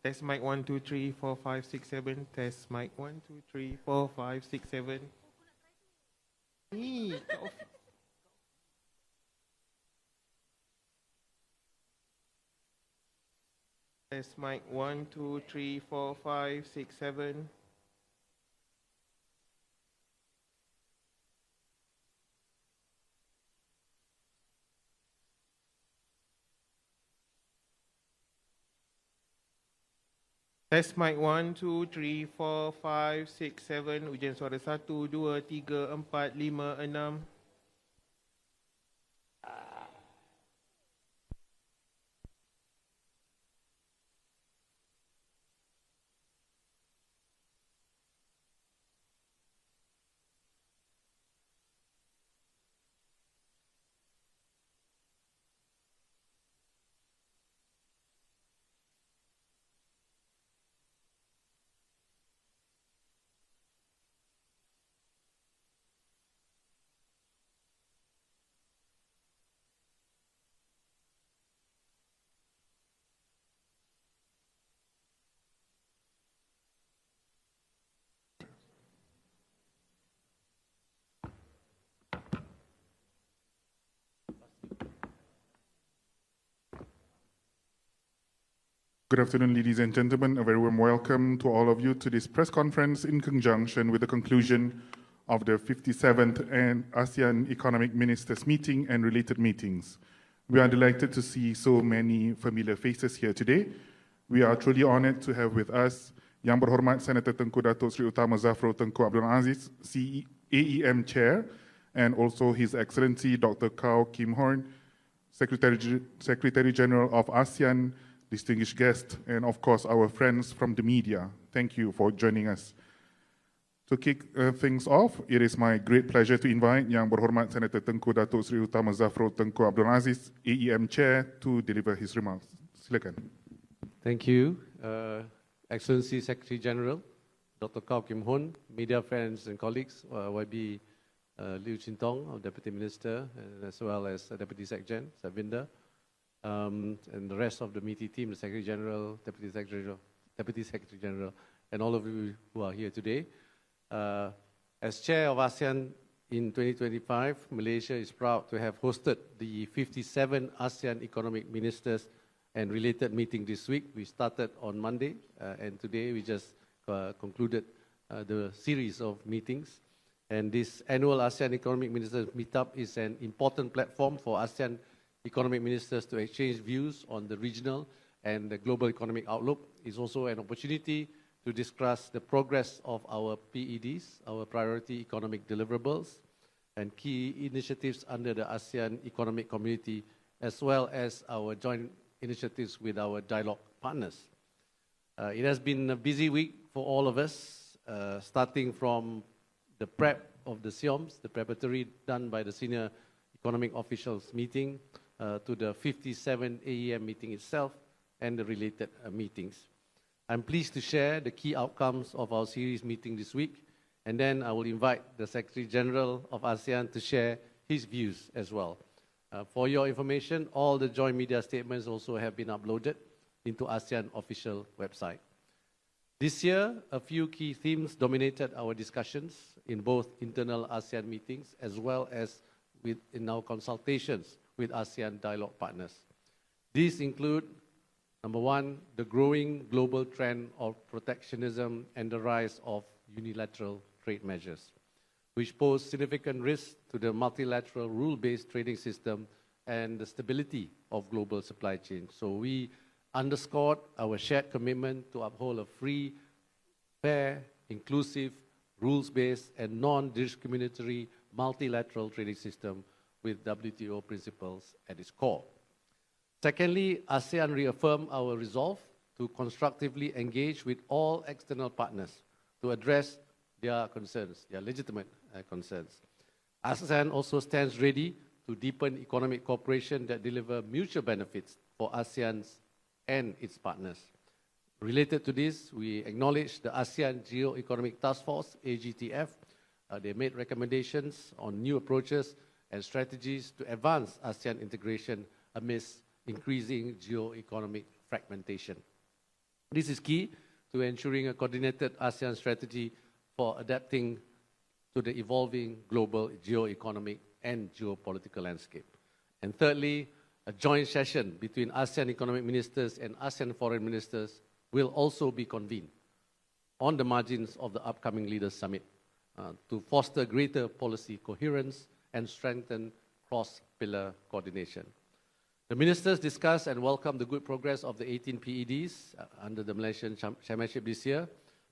Test mic 1, 2, 3, 4, 5, 6, 7. Test mic 1, 2, 3, 4, 5, 6, 7. Ni, kat office. Test mic 1, 2, 3, 4, 5, 6, 7. Test mic 1, 2, 3, 4, 5, 6, 7. Ujian suara 1, 2, 3, 4, 5, 6. Good afternoon, ladies and gentlemen. A very warm welcome to all of you to this press conference in conjunction with the conclusion of the 57th ASEAN Economic Ministers Meeting and related meetings. We are delighted to see so many familiar faces here today. We are truly honored to have with us Yang Berhormat Senator Tengku Datuk Seri Utama Zafrul Tengku Abdul Aziz, AEM Chair, and also His Excellency Dr. Kao Kim Horn, Secretary General of ASEAN, distinguished guests, and of course our friends from the media. Thank you for joining us. To kick things off, it is my great pleasure to invite Yang Berhormat Senator Tengku Datuk Seri Utama Zafrul Tengku Abdul Aziz, AEM Chair, to deliver his remarks. Silakan. Thank you, Excellency Secretary General, Dr. Kao Kim Horn, media friends and colleagues, YB Liu Chintong, our Deputy Minister, and as well as Deputy Secretary Savinda, and the rest of the meeting team, the Secretary General, Deputy Secretary General, and all of you who are here today. As Chair of ASEAN in 2025, Malaysia is proud to have hosted the 57 ASEAN Economic Ministers and related meeting this week. We started on Monday, and today we just concluded the series of meetings. And this annual ASEAN Economic Ministers Meetup is an important platform for ASEAN economic ministers to exchange views on the regional and the global economic outlook. It's also an opportunity to discuss the progress of our PEDs, our priority economic deliverables, and key initiatives under the ASEAN Economic Community, as well as our joint initiatives with our dialogue partners. It has been a busy week for all of us, starting from the prep of the SIOMs, the preparatory done by the senior economic officials meeting, to the 57 AEM meeting itself and the related meetings. I'm pleased to share the key outcomes of our series meeting this week, and then I will invite the Secretary General of ASEAN to share his views as well. For your information, all the joint media statements also have been uploaded into ASEAN official website. This year, a few key themes dominated our discussions in both internal ASEAN meetings as well as in our consultations with ASEAN dialogue partners. These include, number one, the growing global trend of protectionism and the rise of unilateral trade measures, which pose significant risks to the multilateral rule-based trading system and the stability of global supply chains. So we underscored our shared commitment to uphold a free, fair, inclusive, rules-based and non-discriminatory multilateral trading system with WTO principles at its core. Secondly, ASEAN reaffirmed our resolve to constructively engage with all external partners to address their concerns, their legitimate concerns. ASEAN also stands ready to deepen economic cooperation that deliver mutual benefits for ASEAN and its partners. Related to this, we acknowledge the ASEAN Geo-Economic Task Force, AGTF. They made recommendations on new approaches and strategies to advance ASEAN integration amidst increasing geo-economic fragmentation. This is key to ensuring a coordinated ASEAN strategy for adapting to the evolving global geo-economic and geopolitical landscape. And thirdly, a joint session between ASEAN Economic Ministers and ASEAN Foreign Ministers will also be convened on the margins of the upcoming Leaders Summit to foster greater policy coherence and strengthen cross-pillar coordination. The ministers discussed and welcomed the good progress of the 18 PEDs under the Malaysian Chairmanship this year,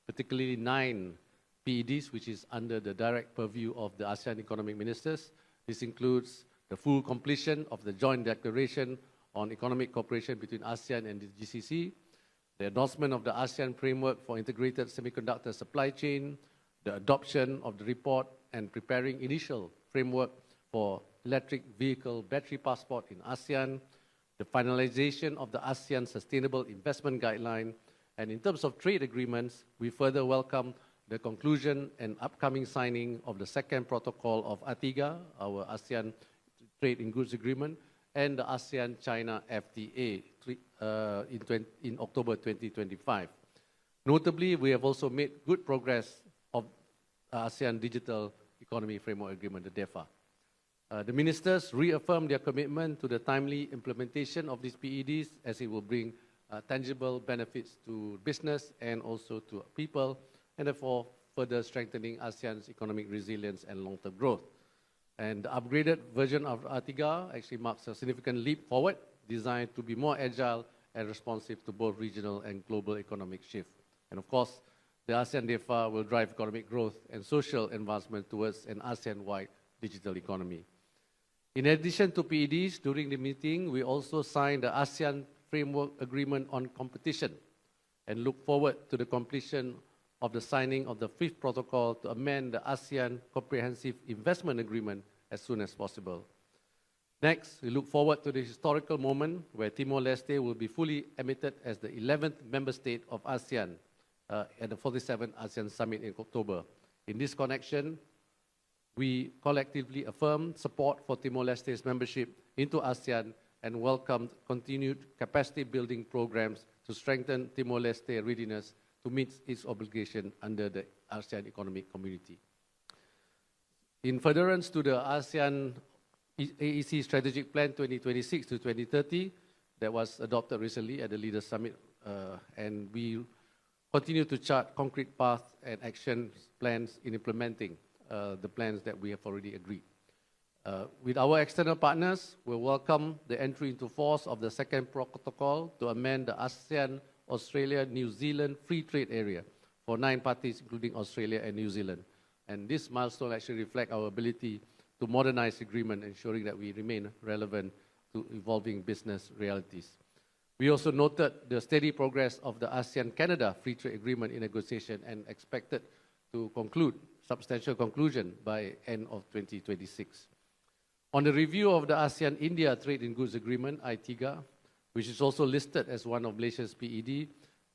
particularly 9 PEDs, which is under the direct purview of the ASEAN Economic Ministers. This includes the full completion of the joint declaration on economic cooperation between ASEAN and the GCC, the endorsement of the ASEAN framework for integrated semiconductor supply chain, the adoption of the report and preparing initial framework for electric vehicle battery passport in ASEAN, the finalization of the ASEAN Sustainable Investment Guideline, and in terms of trade agreements, we further welcome the conclusion and upcoming signing of the second protocol of ATIGA, our ASEAN Trade in Goods Agreement, and the ASEAN-China FTA in October 2025. Notably, we have also made good progress of ASEAN Digital Economy Framework Agreement, the DEFA. The ministers reaffirmed their commitment to the timely implementation of these PEDs as it will bring tangible benefits to business and also to people, and therefore further strengthening ASEAN's economic resilience and long-term growth. And the upgraded version of ATIGA actually marks a significant leap forward, designed to be more agile and responsive to both regional and global economic shift. And of course, the ASEAN DEFA will drive economic growth and social advancement towards an ASEAN-wide digital economy. In addition to PEDs, during the meeting, we also signed the ASEAN Framework Agreement on Competition and look forward to the completion of the signing of the 5th protocol to amend the ASEAN Comprehensive Investment Agreement as soon as possible. Next, we look forward to the historical moment where Timor-Leste will be fully admitted as the 11th member state of ASEAN at the 47th ASEAN Summit in October. In this connection, we collectively affirm support for Timor-Leste's membership into ASEAN and welcomed continued capacity-building programs to strengthen Timor-Leste readiness to meet its obligation under the ASEAN Economic Community. In furtherance to the ASEAN AEC Strategic Plan 2026 to 2030 that was adopted recently at the Leaders Summit, and we continue to chart concrete paths and action plans in implementing the plans that we have already agreed. With our external partners, we welcome the entry into force of the second protocol to amend the ASEAN Australia-New Zealand Free Trade Area for 9 parties, including Australia and New Zealand. And this milestone actually reflects our ability to modernize the agreement, ensuring that we remain relevant to evolving business realities. We also noted the steady progress of the ASEAN-Canada Free Trade Agreement in negotiation and expected to conclude substantial conclusion by end of 2026. On the review of the ASEAN-India Trade in Goods Agreement, ITIGA, which is also listed as one of Malaysia's PED,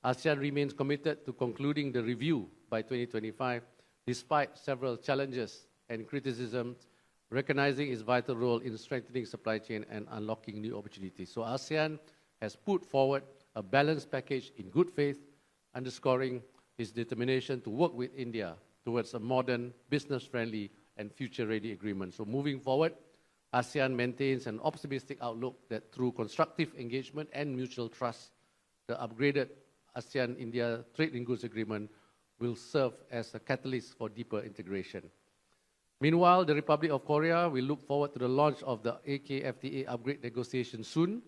ASEAN remains committed to concluding the review by 2025, despite several challenges and criticisms, recognizing its vital role in strengthening supply chain and unlocking new opportunities. So ASEAN has put forward a balanced package in good faith, underscoring its determination to work with India towards a modern, business-friendly, and future-ready agreement. So moving forward, ASEAN maintains an optimistic outlook that through constructive engagement and mutual trust, the upgraded ASEAN-India Trade in Goods Agreement will serve as a catalyst for deeper integration. Meanwhile, the Republic of Korea will look forward to the launch of the AKFTA upgrade negotiations soon.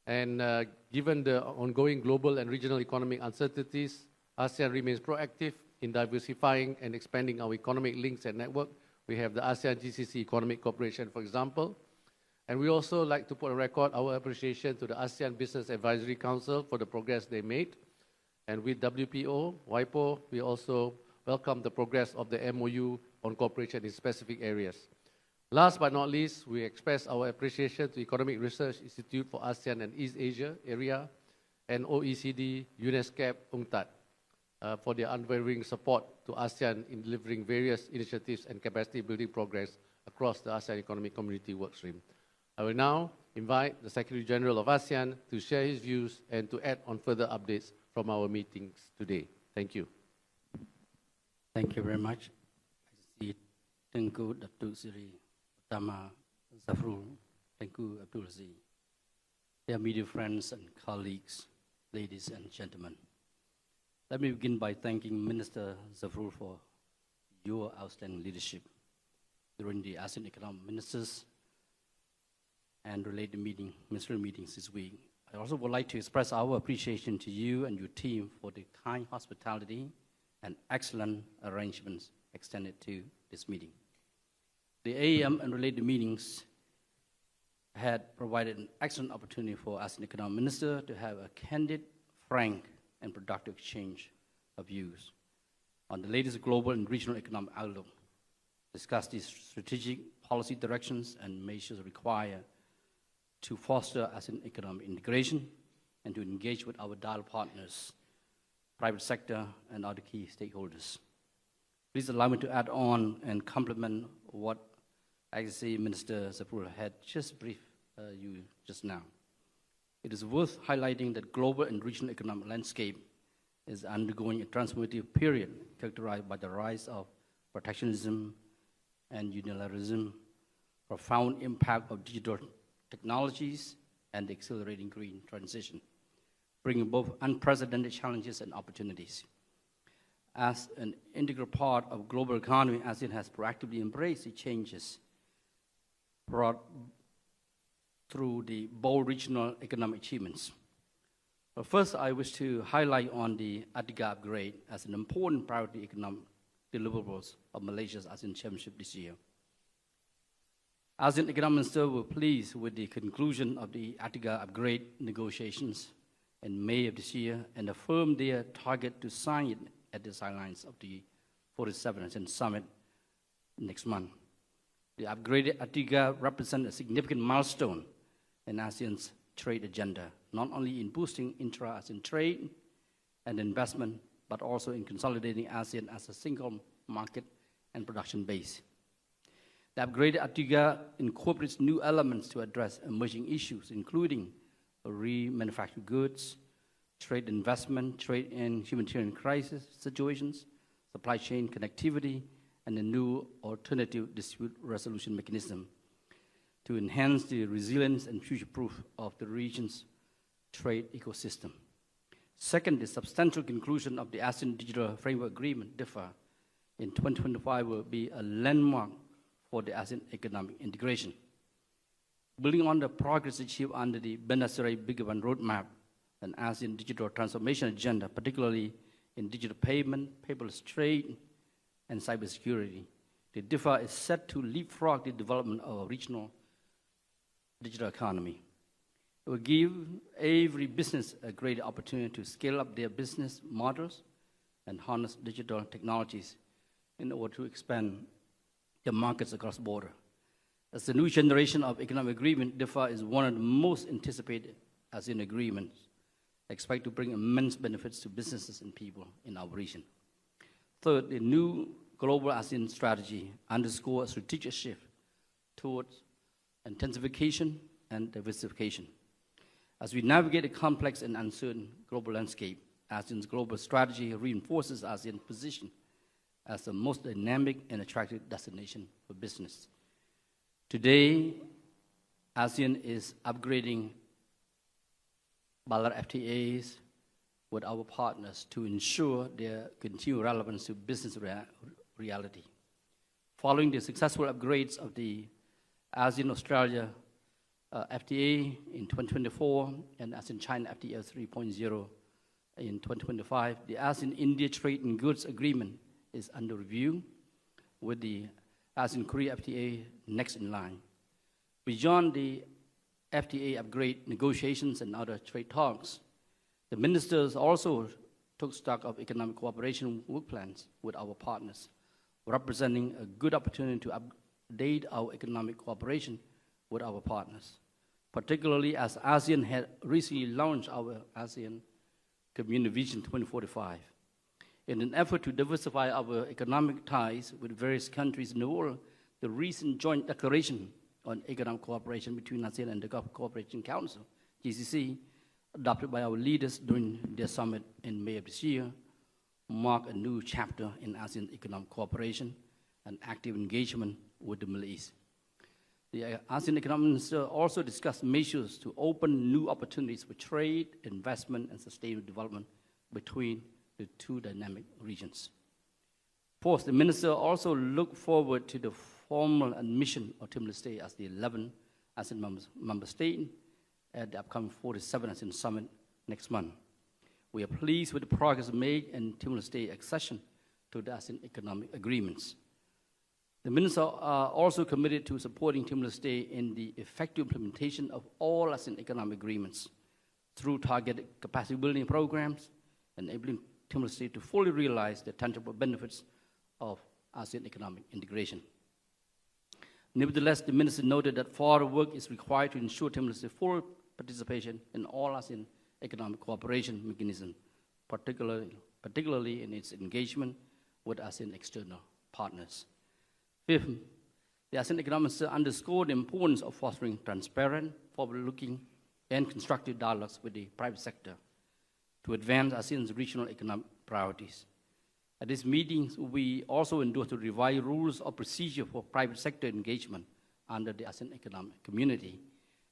And given the ongoing global and regional economic uncertainties, ASEAN remains proactive in diversifying and expanding our economic links and network. We have the ASEAN-GCC Economic Cooperation, for example. And we also like to put on record our appreciation to the ASEAN Business Advisory Council for the progress they made. And with WPO, WIPO, we also welcome the progress of the MOU on cooperation in specific areas. Last but not least, we express our appreciation to Economic Research Institute for ASEAN and East Asia area and OECD, UNESCAP, UNCTAD for their unwavering support to ASEAN in delivering various initiatives and capacity building progress across the ASEAN Economic Community workstream. I will now invite the Secretary General of ASEAN to share his views and to add on further updates from our meetings today. Thank you. Thank you very much. I see Tengku Datuk Seri Utama Zafrul. Tengku Abdul. Dear media friends and colleagues, ladies and gentlemen. Let me begin by thanking Minister Zafrul for your outstanding leadership during the ASEAN Economic Ministers and related ministerial meetings this week. I also would like to express our appreciation to you and your team for the kind hospitality and excellent arrangements extended to this meeting. The AEM and related meetings had provided an excellent opportunity for ASEAN Economic Minister to have a candid, frank, and productive exchange of views on the latest global and regional economic outlook, discuss the strategic policy directions and measures required to foster ASEAN economic integration and to engage with our dialogue partners, private sector, and other key stakeholders. Please allow me to add on and complement what ASEAN Minister Zafrul had just briefed you just now. It is worth highlighting that global and regional economic landscape is undergoing a transformative period characterized by the rise of protectionism and unilateralism, profound impact of digital technologies, and the accelerating green transition, bringing both unprecedented challenges and opportunities. As an integral part of global economy, ASEAN has proactively embraced the changes brought through the bold regional economic achievements. But first, I wish to highlight on the ATIGA upgrade as an important priority economic deliverables of Malaysia's ASEAN Championship this year. ASEAN Economic Ministers were pleased with the conclusion of the ATIGA upgrade negotiations in May of this year and affirmed their target to sign it at the sidelines of the 47th ASEAN Summit next month. The upgraded ATIGA represents a significant milestone in ASEAN's trade agenda, not only in boosting intra-ASEAN trade and investment, but also in consolidating ASEAN as a single market and production base. The upgraded ATIGA incorporates new elements to address emerging issues, including remanufactured goods, trade investment, trade in humanitarian crisis situations, supply chain connectivity, and a new alternative dispute resolution mechanism to enhance the resilience and future-proof of the region's trade ecosystem. Second, the substantial conclusion of the ASEAN Digital Framework Agreement, DIFA, in 2025 will be a landmark for the ASEAN economic integration. Building on the progress achieved under the Banda Seri Bigabang Roadmap and ASEAN Digital Transformation Agenda, particularly in digital payment, paperless trade, and cybersecurity, the DIFA is set to leapfrog the development of a regional digital economy. It will give every business a great opportunity to scale up their business models and harness digital technologies in order to expand their markets across border. As the new generation of economic agreement, DIFA is one of the most anticipated ASEAN agreements, expect to bring immense benefits to businesses and people in our region. Third, the new global ASEAN strategy underscores a strategic shift towards intensification and diversification. As we navigate a complex and uncertain global landscape, ASEAN's global strategy reinforces ASEAN's position as the most dynamic and attractive destination for business. Today, ASEAN is upgrading bilateral FTAs with our partners to ensure their continued relevance to business reality. Following the successful upgrades of the ASEAN-Australia FTA in 2024 and ASEAN-China FTA 3.0 in 2025, the ASEAN-India Trade in Goods Agreement is under review, with the ASEAN-Korea FTA next in line. Beyond the FTA upgrade negotiations and other trade talks, the ministers also took stock of economic cooperation work plans with our partners, representing a good opportunity to update our economic cooperation with our partners, particularly as ASEAN had recently launched our ASEAN Community Vision 2045. In an effort to diversify our economic ties with various countries in the world, the recent joint declaration on economic cooperation between ASEAN and the Gulf Cooperation Council, GCC, adopted by our leaders during their summit in May of this year, mark a new chapter in ASEAN economic cooperation and active engagement with the Middle East. The ASEAN Economic Ministers also discussed measures to open new opportunities for trade, investment, and sustainable development between the two dynamic regions. Fourth, the Minister also looked forward to the formal admission of Timor-Leste as the 11th ASEAN member state at the upcoming 47th ASEAN Summit next month. We are pleased with the progress made in Timor-Leste accession to the ASEAN economic agreements. The Minister are also committed to supporting Timor-Leste in the effective implementation of all ASEAN economic agreements through targeted capacity building programs, enabling Timor-Leste to fully realize the tangible benefits of ASEAN economic integration. Nevertheless, the Minister noted that further work is required to ensure Timor-Leste full participation in all ASEAN economic cooperation mechanisms, particularly in its engagement with ASEAN external partners. Fifth, the ASEAN Economic Minister underscored the importance of fostering transparent, forward-looking, and constructive dialogues with the private sector to advance ASEAN's regional economic priorities. At these meetings, we also endorsed to revise rules of procedure for private sector engagement under the ASEAN Economic Community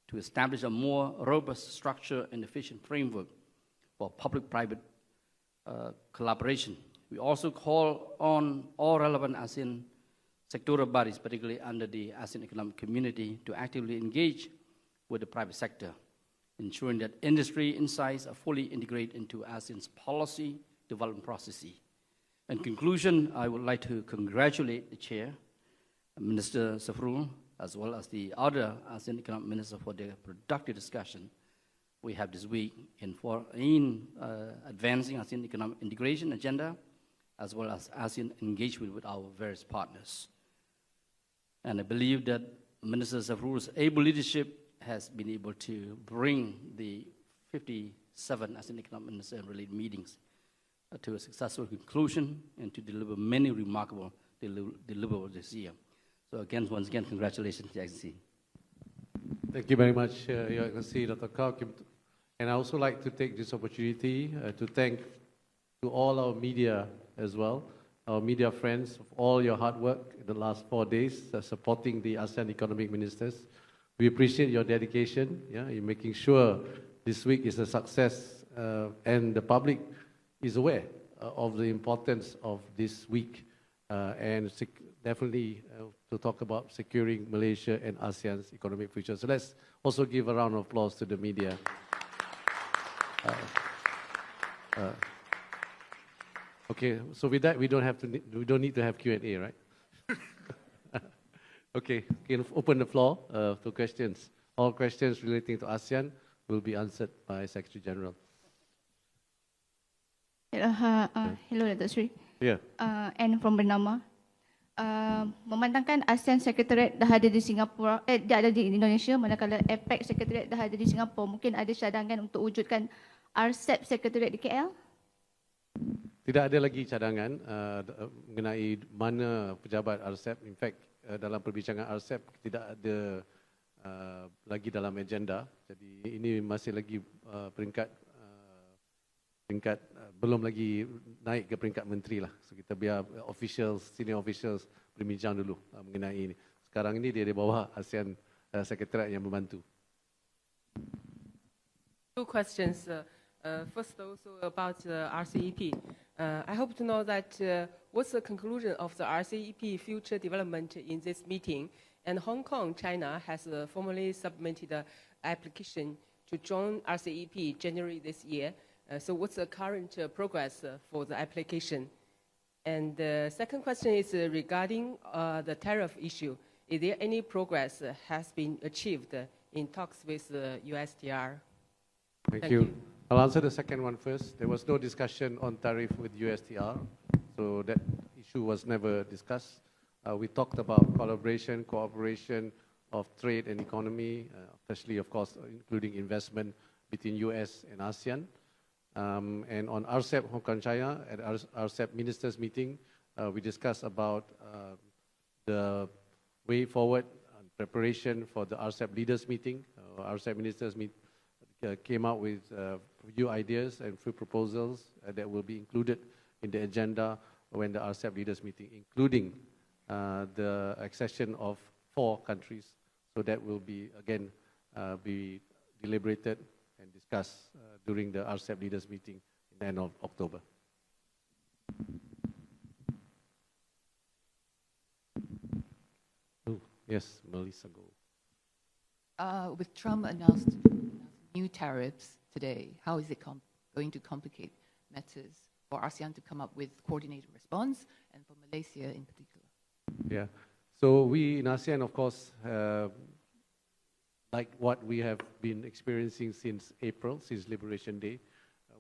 to establish a more robust structure and efficient framework for public-private collaboration. We also call on all relevant ASEAN sectoral bodies, particularly under the ASEAN Economic Community, to actively engage with the private sector, ensuring that industry insights are fully integrated into ASEAN's policy development processes. In conclusion, I would like to congratulate the Chair, Minister Zafrul, as well as the other ASEAN Economic Ministers for their productive discussion we have this week in advancing ASEAN economic integration agenda, as well as ASEAN engagement with our various partners. And I believe that Minister Zafrul's able leadership has been able to bring the 57 ASEAN Economic Minister and related meetings to a successful conclusion and to deliver many remarkable deliverables this year. So again, once again, congratulations, Your Excellency. Thank you very much, Your Excellency, Dr. Kao. And I also like to take this opportunity to thank to all our media as well, our media friends, for all your hard work in the last 4 days supporting the ASEAN Economic Ministers. We appreciate your dedication in making sure this week is a success and the public is aware of the importance of this week and definitely to talk about securing Malaysia and ASEAN's economic future. So let's also give a round of applause to the media. Okay, so with that, we don't need to have Q&A, right? Okay, can open the floor to questions. All questions relating to ASEAN will be answered by Secretary General. Hello, Dr. Sri. Yeah. And from Bernama. Memandangkan ASEAN Secretariat dah ada di Singapura, dah ada di Indonesia, manakala APEC Secretariat dah ada di Singapura, mungkin ada cadangan untuk wujudkan RCEP Secretariat di KL? Tidak ada lagi cadangan mengenai mana pejabat RCEP. In fact, dalam perbincangan RCEP tidak ada lagi dalam agenda. Jadi ini masih lagi peringkat belum lagi naik ke peringkat menteri lah. So kita biar senior officials berbincang dulu mengenai ini. Sekarang ini dia di bawah ASEAN Secretariat yang membantu. Two questions. First, also about RCEP. I hope to know that what's the conclusion of the RCEP future development in this meeting? And Hong Kong, China has formally submitted an application to join RCEP January this year. So what's the current progress for the application? And the second question is regarding the tariff issue. Is there any progress has been achieved in talks with the USTR? Thank you. I'll answer the second one first. There was no discussion on tariff with USTR, so that issue was never discussed. We talked about collaboration, cooperation of trade and economy, especially, of course, including investment between US and ASEAN. And on RCEP Hong Kong China, at RCEP Ministers Meeting, we discussed about the way forward, preparation for the RCEP Leaders Meeting. RCEP Ministers came out with few ideas and few proposals that will be included in the agenda when the RCEP leaders meeting, including the accession of 4 countries. So that will be, again, be deliberated and discussed during the RCEP leaders meeting in the end of October. Oh, yes, Melissa, go. With Trump announced new tariffs today, how is it going to complicate matters for ASEAN to come up with coordinated response, and for Malaysia in particular? Yeah, so we in ASEAN, of course, like what we have been experiencing since April, since Liberation Day,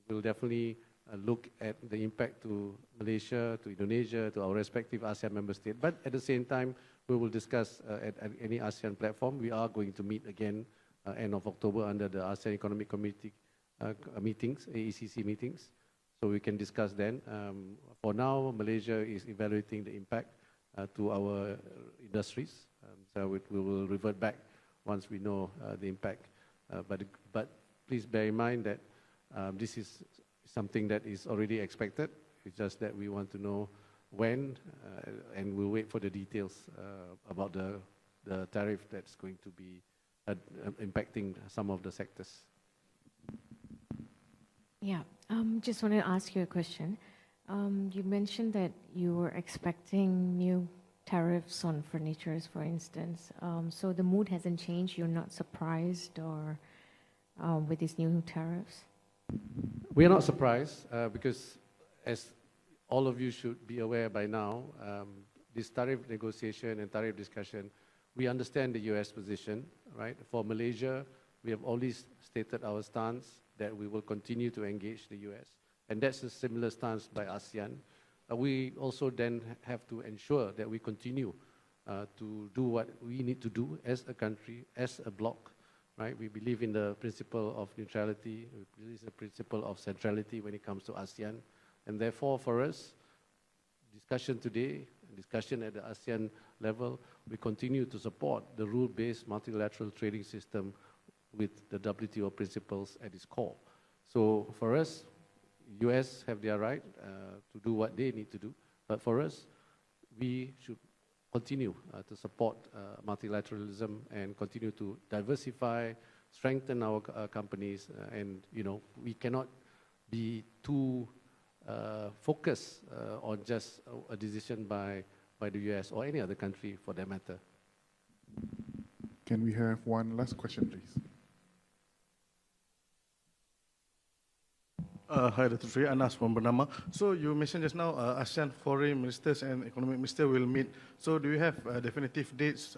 we'll definitely look at the impact to Malaysia, to Indonesia, to our respective ASEAN member states. But at the same time, we will discuss at any ASEAN platform. We are going to meet again end of October under the ASEAN Economic Committee meetings, AECC meetings. So we can discuss then. For now, Malaysia is evaluating the impact to our industries. So we will revert back once we know the impact. But please bear in mind that this is something that is already expected. It's just that we want to know when, and we'll wait for the details about the tariff that's going to be impacting some of the sectors. Yeah, just wanted to ask you a question. You mentioned that you were expecting new tariffs on furnitures, for instance. So the mood hasn't changed? You're not surprised or with these new tariffs? We are not surprised because, as all of you should be aware by now, this tariff negotiation and tariff discussion, we understand the US position, right? For Malaysia, we have always stated our stance that we will continue to engage the US. And that's a similar stance by ASEAN. We also then have to ensure that we continue to do what we need to do as a country, as a bloc, right? We believe in the principle of neutrality, we believe in the principle of centrality when it comes to ASEAN. And therefore, for us, discussion today, discussion at the ASEAN level, we continue to support the rule-based multilateral trading system with the WTO principles at its core. So for us, US have their right to do what they need to do, but for us, we should continue to support multilateralism and continue to diversify, strengthen our companies, and we cannot be too focused on just a decision by the US or any other country for that matter. Can we have one last question, please? Hi, Dr. Sri, Anas from Bernama. So you mentioned just now ASEAN foreign ministers and economic minister will meet. So do you have definitive dates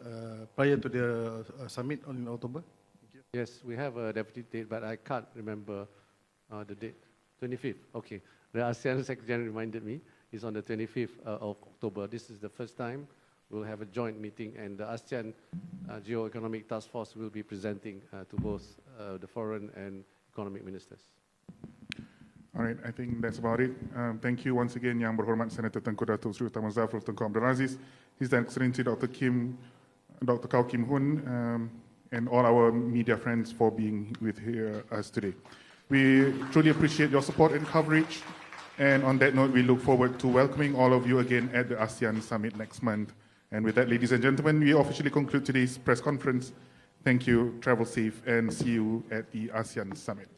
prior to the summit in October? Thank you. Yes, we have a definitive date, but I can't remember the date. 25th, okay. The ASEAN Secretary reminded me, it's on the 25th of October. This is the first time we'll have a joint meeting, and the ASEAN Geo-Economic Task Force will be presenting to both the foreign and economic ministers. All right, I think that's about it. Thank you once again, Yang Berhormat Senator Tengku Datuk Seri Utama Zafrul Tengku Abdul Aziz, His Excellency Dr. Kau Kim Hoon, and all our media friends for being with us today. We truly appreciate your support and coverage. And on that note, we look forward to welcoming all of you again at the ASEAN Summit next month. And with that, ladies and gentlemen, we officially conclude today's press conference. Thank you, travel safe, and see you at the ASEAN Summit.